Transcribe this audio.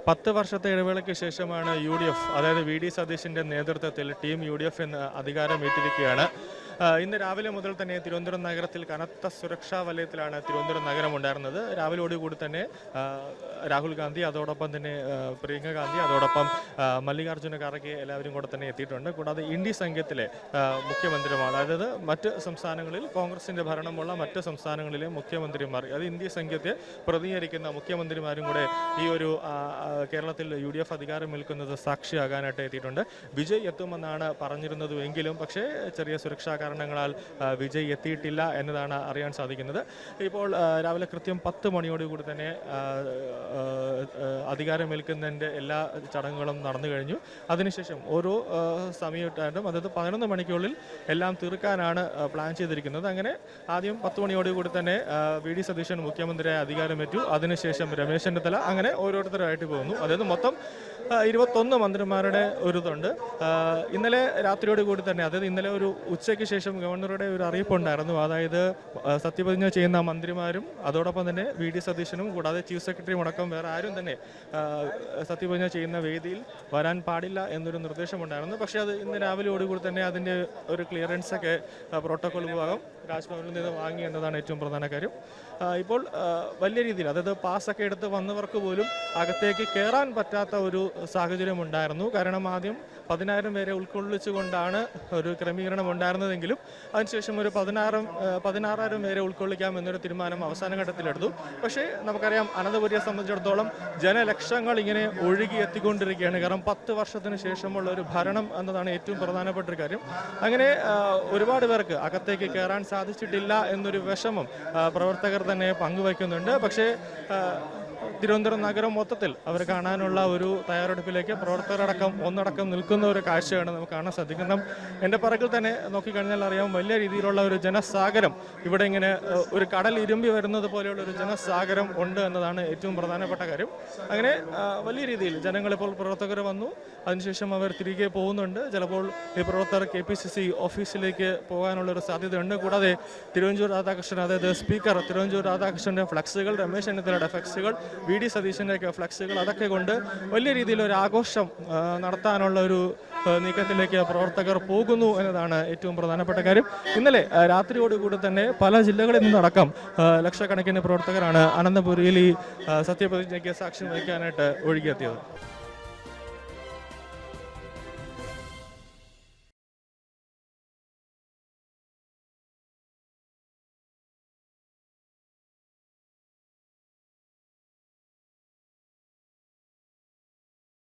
10 വർഷത്തെ ഇടവേളയ്ക്ക് ശേഷമാണ് UDF, അതായത് വി ഡി സതീശിൻ്റെ നേതൃത്വത്തിൽ ടീം UDF എന്ന് അധികാരമേറ്റിരിക്കുകയാണ്. ഇന്ന് രാവിലെ മുതൽ തന്നെ തിരുവനന്തപുരം നഗരത്തിൽ കനത്ത സുരക്ഷാ വലയത്തിലാണ് തിരുവനന്തപുരം നഗരം ഉണ്ടായിരുന്നത്. രാവിലെയോടുകൂടി തന്നെ രാഹുൽ ഗാന്ധി, അതോടൊപ്പം തന്നെ പ്രിയങ്ക ഗാന്ധി, അതോടൊപ്പം മല്ലികാർജ്ജുന ഖാർഗെ എല്ലാവരും കൂടെ തന്നെ എത്തിയിട്ടുണ്ട്. കൂടാതെ ഇന്ത്യ സംഘത്തിലെ മുഖ്യമന്ത്രിമാർ, അതായത് മറ്റ് സംസ്ഥാനങ്ങളിൽ കോൺഗ്രസിൻ്റെ ഭരണമുള്ള മറ്റ് സംസ്ഥാനങ്ങളിലെ മുഖ്യമന്ത്രിമാർ, അത് ഇന്ത്യ സംഘത്തെ പ്രതിനിധീകരിക്കുന്ന മുഖ്യമന്ത്രിമാരും കൂടെ ഈ ഒരു കേരളത്തിൽ UDF അധികാരമേൽക്കുന്നത് സാക്ഷിയാകാനായിട്ട് എത്തിയിട്ടുണ്ട്. വിജയ് എത്തുമെന്നാണ് പറഞ്ഞിരുന്നതെങ്കിലും പക്ഷേ ചെറിയ സുരക്ഷാ കാരണങ്ങളാൽ വിജയ് എത്തിയിട്ടില്ല എന്നതാണ് അറിയാൻ സാധിക്കുന്നത്. ഇപ്പോൾ രാവിലെ കൃത്യം 10 മണിയോടുകൂടി തന്നെ അധികാരമേൽക്കുന്നതിൻ്റെ എല്ലാ ചടങ്ങുകളും നടന്നു കഴിഞ്ഞു. അതിനുശേഷം ഓരോ സമയത്തായിട്ടും, അതായത് 11 മണിക്കുള്ളിൽ എല്ലാം തീർക്കാനാണ് പ്ലാൻ ചെയ്തിരിക്കുന്നത്. അങ്ങനെ ആദ്യം 10 മണിയോടുകൂടി തന്നെ വി ഡി സതീശൻ മുഖ്യമന്ത്രിയായി അധികാരമേറ്റു. അതിനുശേഷം രമേശ് ചെന്നിത്തല, അങ്ങനെ ഓരോരുത്തരായിട്ട് പോകുന്നു. അതായത് മൊത്തം 21 മന്ത്രിമാരുടെ ഒരു ഇതുണ്ട്. ഇന്നലെ രാത്രിയോടുകൂടി തന്നെ, അതായത് ഇന്നലെ ഒരു ഉച്ചയ്ക്ക് ശേഷം ഗവർണറുടെ ഒരു അറിയിപ്പുണ്ടായിരുന്നു. അതായത് സത്യപ്രതിജ്ഞ ചെയ്യുന്ന മന്ത്രിമാരും അതോടൊപ്പം തന്നെ വി ഡി സതീശനും കൂടാതെ ചീഫ് സെക്രട്ടറിയും അടക്കം വേറെ ആരും തന്നെ സത്യപ്രതിജ്ഞ ചെയ്യുന്ന വേദിയിൽ വരാൻ പാടില്ല എന്നൊരു നിർദ്ദേശമുണ്ടായിരുന്നു. പക്ഷേ അത് ഇന്ന് രാവിലെയോടുകൂടി തന്നെ അതിൻ്റെ ഒരു ക്ലിയറൻസൊക്കെ പ്രോട്ടോകോൾ വിഭാഗം രാജ്ഭവനിൽ നിന്ന് വാങ്ങി എന്നതാണ് ഏറ്റവും പ്രധാന കാര്യം. ഇപ്പോൾ വലിയ രീതിയിൽ, അതായത് പാസ്സൊക്കെ എടുത്ത് വന്നവർക്ക് പോലും അകത്തേക്ക് കയറാൻ പറ്റാത്ത ഒരു സാഹചര്യം ഉണ്ടായിരുന്നു. കാരണം ആദ്യം 10,000 പേരെ ഉൾക്കൊള്ളിച്ചുകൊണ്ടാണ് ഒരു ക്രമീകരണം ഉണ്ടായിരുന്നതെങ്കിലും അതിനുശേഷം ഒരു 16,000 പേരെ ഉൾക്കൊള്ളിക്കാം എന്നൊരു തീരുമാനം അവസാന ഘട്ടത്തിലെടുത്തു. പക്ഷേ നമുക്കറിയാം, അനന്തപുരിയെ സംബന്ധിച്ചിടത്തോളം ജനലക്ഷങ്ങൾ ഇങ്ങനെ ഒഴുകി എത്തിക്കൊണ്ടിരിക്കുകയാണ്. കാരണം 10 വർഷത്തിന് ശേഷമുള്ള ഒരു ഭരണം എന്നതാണ് ഏറ്റവും പ്രധാനപ്പെട്ട ഒരു കാര്യം. അങ്ങനെ ഒരുപാട് പേർക്ക് അകത്തേക്ക് കയറാൻ സാധിച്ചിട്ടില്ല എന്നൊരു വിഷമം പ്രവർത്തകർ തന്നെ പങ്കുവയ്ക്കുന്നുണ്ട്. പക്ഷേ തിരുവനന്തപുരം നഗരം മൊത്തത്തിൽ അവർ കാണാനുള്ള ഒരു തയ്യാറെടുപ്പിലേക്ക് പ്രവർത്തകരടക്കം ഒന്നടക്കം നിൽക്കുന്ന ഒരു കാഴ്ചയാണ് നമുക്ക് കാണാൻ സാധിക്കുന്നത്. എൻ്റെ പറകിൽ തന്നെ നോക്കിക്കഴിഞ്ഞാൽ അറിയാം, വലിയ രീതിയിലുള്ള ഒരു ജനസാഗരം ഇവിടെ ഇങ്ങനെ ഒരു കടൽ ഇരുമ്പി വരുന്നത് പോലെയുള്ള ഒരു ജനസാഗരം ഉണ്ട് എന്നതാണ് ഏറ്റവും പ്രധാനപ്പെട്ട കാര്യം. അങ്ങനെ വലിയ രീതിയിൽ ജനങ്ങളിപ്പോൾ പ്രവർത്തകർ വന്നു, അതിനുശേഷം അവർ തിരികെ പോകുന്നുണ്ട്. ചിലപ്പോൾ ഈ പ്രവർത്തകർ KPCC ഓഫീസിലേക്ക് പോകാനുള്ളൊരു സാധ്യതയുണ്ട്. കൂടാതെ തിരുവഞ്ചൂർ രാധാകൃഷ്ണൻ, അതായത് സ്പീക്കർ തിരുവഞ്ചൂർ രാധാകൃഷ്ണൻ്റെ ഫ്ലക്സുകൾ, രമേശ് ചെന്നിത്തലയുടെ ഫ്ലക്സുകൾ, വി ഡി സതീശൻ്റെയൊക്കെ ഫ്ലക്സുകൾ, അതൊക്കെ കൊണ്ട് വലിയ രീതിയിലൊരു ആഘോഷം നടത്താനുള്ള ഒരു നീക്കത്തിലേക്ക് പ്രവർത്തകർ പോകുന്നു എന്നതാണ് ഏറ്റവും പ്രധാനപ്പെട്ട കാര്യം. ഇന്നലെ രാത്രിയോടുകൂടി തന്നെ പല ജില്ലകളിൽ നിന്നടക്കം ലക്ഷക്കണക്കിന് പ്രവർത്തകരാണ് അനന്തപുരിയിൽ ഈ സത്യപ്രതിജ്ഞയ്ക്ക് സാക്ഷ്യം വഹിക്കാനായിട്ട് ഒഴുകിയെത്തിയത്.